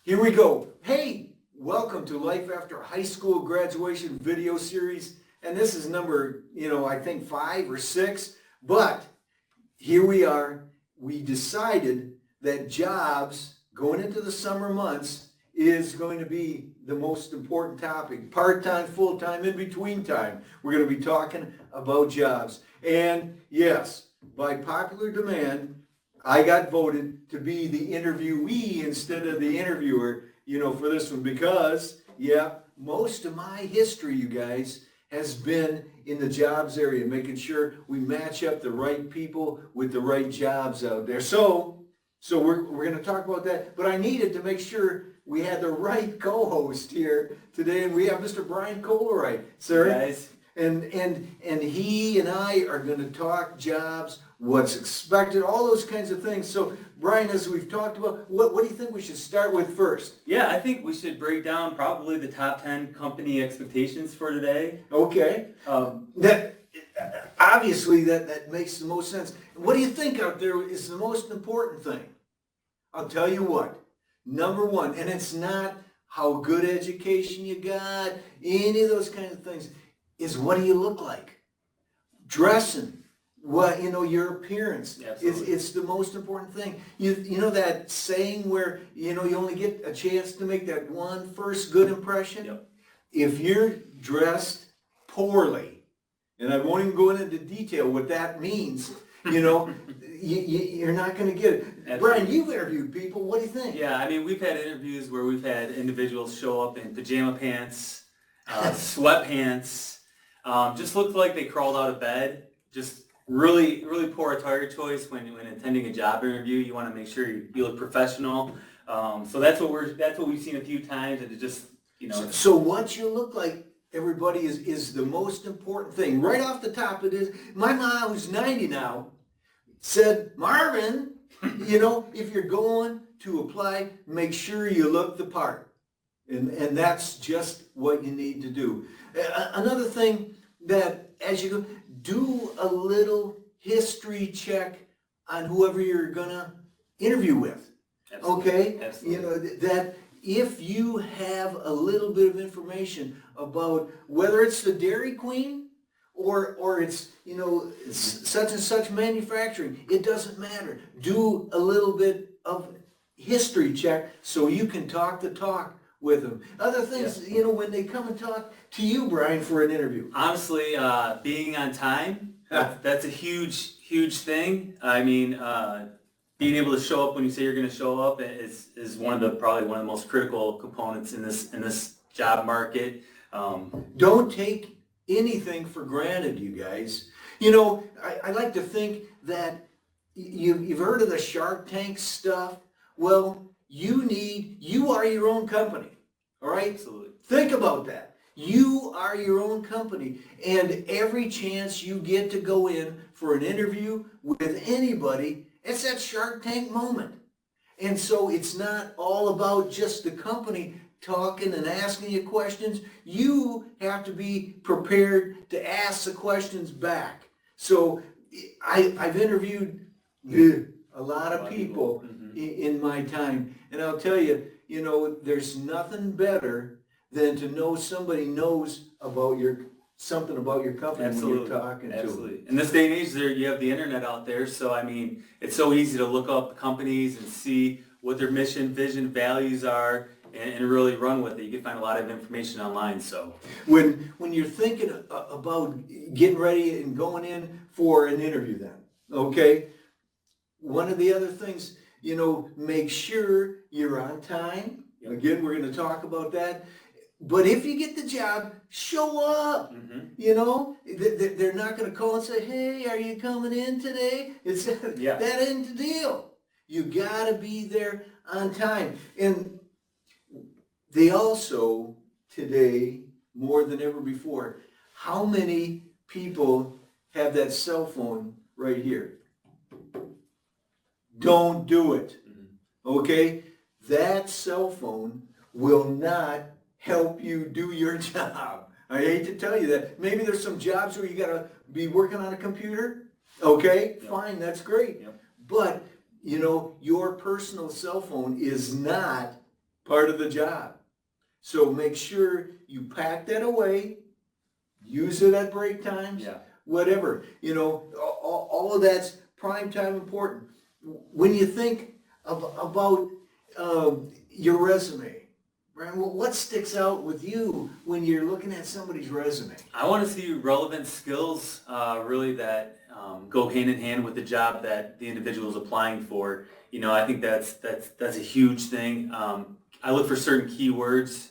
Here we go. Hey, welcome to Life After High School Graduation video series. And this is number, I think 5 or 6. But here we are. We decided that jobs going into the summer months is going to be the most important topic. Part-time, full-time, in-between time. We're going to be talking about jobs. And yes, by popular demand, I got voted to be the interviewee instead of the interviewer, for this one because, most of my history, you guys, has been in the jobs area, making sure we match up the right people with the right jobs out there. So we're going to talk about that, but I needed to make sure we had the right co-host here today, and we have Mr. Brian Colorite, sir. Guys. And he and I are going to talk jobs, what's expected, all those kinds of things. So, Brian, as we've talked about, what do you think we should start with first? Yeah, I think we should break down probably the top 10 company expectations for today. Okay. That obviously that makes the most sense. What do you think out there is the most important thing? I'll tell you what. Number one, and it's not how good education you got, any of those kinds of things, is what do you look like? Dressing, your appearance. It's the most important thing. You know that saying where, you only get a chance to make that one first good impression? Yep. If you're dressed poorly, and I won't even go into detail what that means, you're not going to get it. Absolutely. Brian, you've interviewed people. What do you think? Yeah, I mean, we've had interviews where we've had individuals show up in pajama pants, sweatpants, just looked like they crawled out of bed. Just really, really poor attire choice when attending a job interview. You want to make sure you look professional. So that's what we've seen a few times, and it just So what you look like, everybody, is the most important thing. Right off the top, it is. My mom, who's 90 now, said, Marvin, if you're going to apply, make sure you look the part. And that's just what you need to do. Another thing that as you go, do a little history check on whoever you're going to interview with. Absolutely. Okay? Absolutely. That if you have a little bit of information about whether it's the Dairy Queen or it's, such and such manufacturing, it doesn't matter. Do a little bit of history check so you can talk the talk with them. Other things, when they come and talk to you, Brian, for an interview. Honestly, being on time, that's a huge, huge thing. I mean, being able to show up when you say you're going to show up is probably one of the most critical components in this job market. Don't take anything for granted, you guys. I like to think that you've heard of the Shark Tank stuff. Well, you are your own company, all right? Absolutely. Think about that. You are your own company, and every chance you get to go in for an interview with anybody, it's that Shark Tank moment. And so it's not all about just the company talking and asking you questions. You have to be prepared to ask the questions back. So I've interviewed a lot of people in my time, and I'll tell you, there's nothing better than to know somebody knows about something about your company. Absolutely. When you're talking to them. Absolutely. In this day and age, you have the internet out there, so I mean, it's so easy to look up companies and see what their mission, vision, values are, and really run with it. You can find a lot of information online. So when you're thinking about getting ready and going in for an interview, then okay, one of the other things, make sure you're on time. Yep. Again, we're going to talk about that. But if you get the job, show up. Mm-hmm. They're not going to call and say, hey, are you coming in today? It's that ain't the deal. You got to be there on time. And they also, today, more than ever before, how many people have that cell phone right here? Don't do it. Okay? That cell phone will not help you do your job. I hate to tell you that. Maybe there's some jobs where you got to be working on a computer. Okay, fine, that's great. But, your personal cell phone is not part of the job. So make sure you pack that away, use it at break times, Yeah. whatever. You know, all of that's prime time important. When you think about your resume, Brian, what sticks out with you when you're looking at somebody's resume? I want to see relevant skills, really, that go hand in hand with the job that the individual is applying for. You know, I think that's a huge thing. I look for certain keywords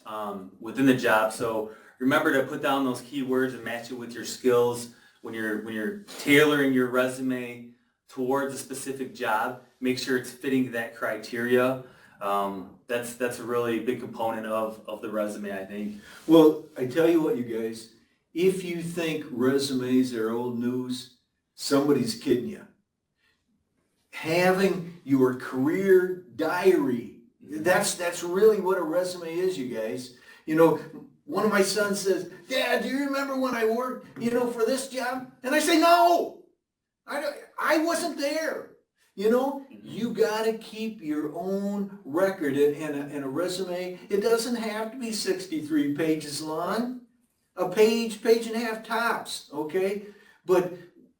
within the job, so remember to put down those keywords and match it with your skills when you're tailoring your resume towards a specific job. Make sure it's fitting that criteria. That's a really big component of the resume, I think. Well, I tell you what, you guys, if you think resumes are old news, somebody's kidding you. Having your career diary, that's really what a resume is, you guys. You know, one of my sons says, "Dad, do you remember when I worked, for this job?" And I say, "No, I wasn't there." You know, you got to keep your own record in a resume. It doesn't have to be 63 pages long. A page and a half tops, okay? But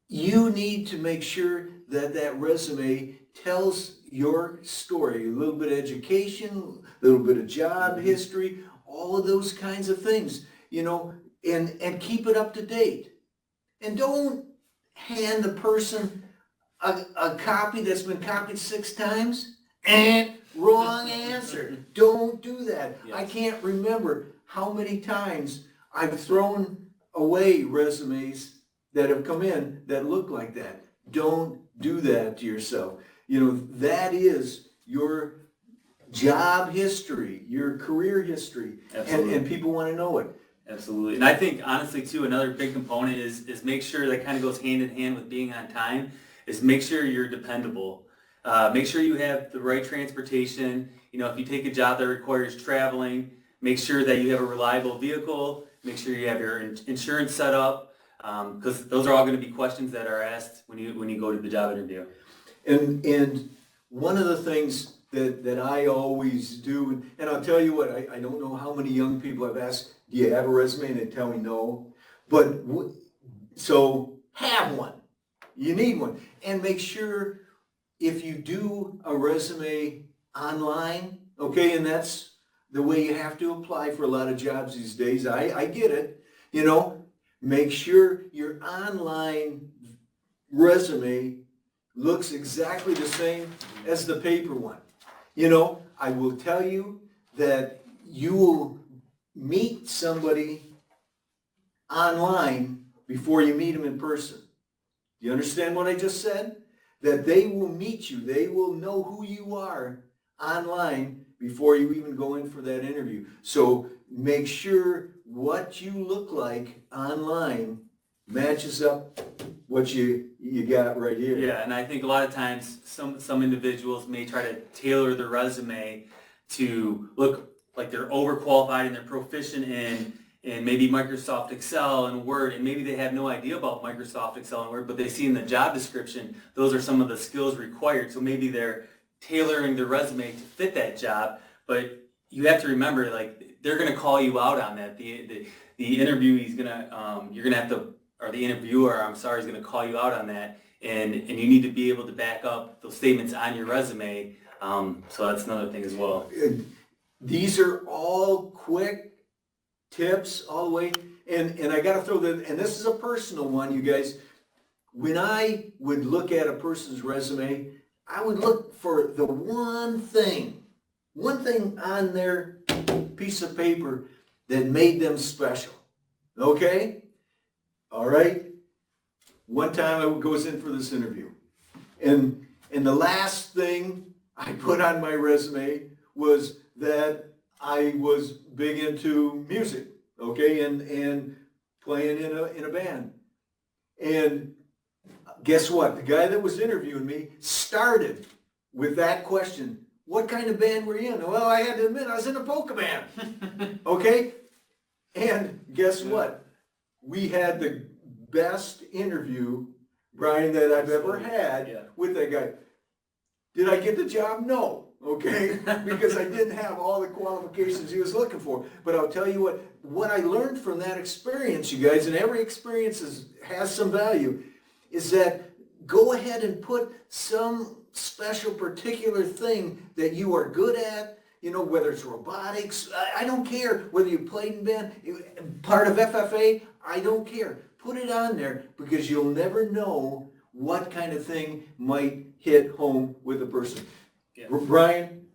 you need to make sure that resume tells your story. A little bit of education, a little bit of job history, all of those kinds of things, and keep it up to date. And don't hand the person a copy that's been copied 6 times and wrong answer. Don't do that. Yes. I can't remember how many times I've thrown away resumes that have come in that look like that. Don't do that to yourself. That is your job history, your career history, and people want to know it. Absolutely. And I think, honestly, too, another big component is make sure that kind of goes hand in hand with being on time, is make sure you're dependable. Make sure you have the right transportation. If you take a job that requires traveling, make sure that you have a reliable vehicle. Make sure you have your insurance set up, because those are all going to be questions that are asked when you go to the job interview. And one of the things that I always do, and I'll tell you what, I don't know how many young people I've asked, "Do you have a resume?" And they tell me no. But so have one. You need one. And make sure if you do a resume online, okay, and that's the way you have to apply for a lot of jobs these days. I get it. Make sure your online resume looks exactly the same as the paper one. I will tell you that you will meet somebody online before you meet them in person. Do you understand what I just said? That they will meet you. They will know who you are online before you even go in for that interview. So make sure what you look like online matches up what you got right here. Yeah, and I think a lot of times some individuals may try to tailor their resume to look like they're overqualified and they're proficient in maybe Microsoft Excel and Word, and maybe they have no idea about Microsoft Excel and Word, but they see in the job description those are some of the skills required. So maybe they're tailoring their resume to fit that job, but you have to remember, like, they're going to call you out on that. The interviewee's you're gonna have to, or the interviewer, I'm sorry, is going to call you out on that, and you need to be able to back up those statements on your resume. So that's another thing as well. These are all quick tips all the way, and I got to throw and this is a personal one, you guys. When I would look at a person's resume, I would look for the one thing on their piece of paper that made them special. Okay? All right? One time I goes in for this interview, and the last thing I put on my resume was that I was big into music, okay, and playing in a band. And guess what? The guy that was interviewing me started with that question: "What kind of band were you in?" Well, I had to admit I was in a polka band. Okay? And guess what? We had the best interview, Brian, that I've ever had with that guy. Did I get the job? No, okay, because I didn't have all the qualifications he was looking for. But I'll tell you what I learned from that experience, you guys, and every experience has some value, is that go ahead and put some special particular thing that you are good at, you know, whether it's robotics, I don't care, whether you played in band, part of FFA, I don't care. Put it on there because you'll never know what kind of thing might hit home with a person. Yeah. Brian,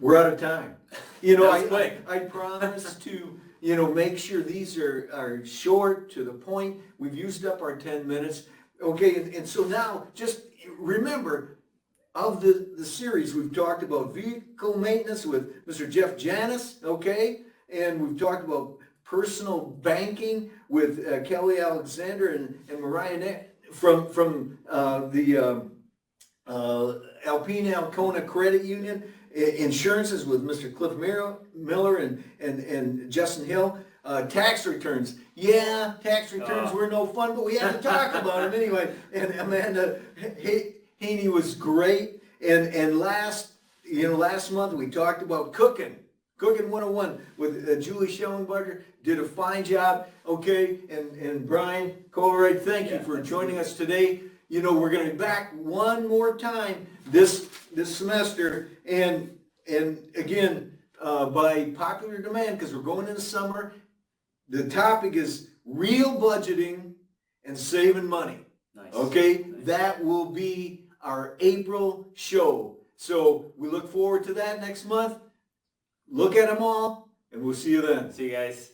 we're out of time. You know, That was quick. I promise to, you know, make sure these are short, to the point. We've used up our 10 minutes. Okay, and so now just remember, of the series, we've talked about vehicle maintenance with Mr. Jeff Janis, okay? And we've talked about personal banking with Kelly Alexander and Mariah from the Alpena Alcona Credit Union. Insurances with Mr. Cliff Miller and Justin Hill. Tax returns. Yeah, tax returns were no fun, but we had to talk about them anyway. And Amanda Haney was great. And last month we talked about cooking 101 with Julie Schellenbarger. Did a fine job. Okay, and Brian Colorite, thank you for joining us today. You know, we're going to be back one more time this semester, and again, by popular demand, because we're going into summer, the topic is real budgeting and saving money. Nice. Okay, Nice. that will be our April show. So we look forward to that next month. Look at them all, and we'll see you then. See you guys.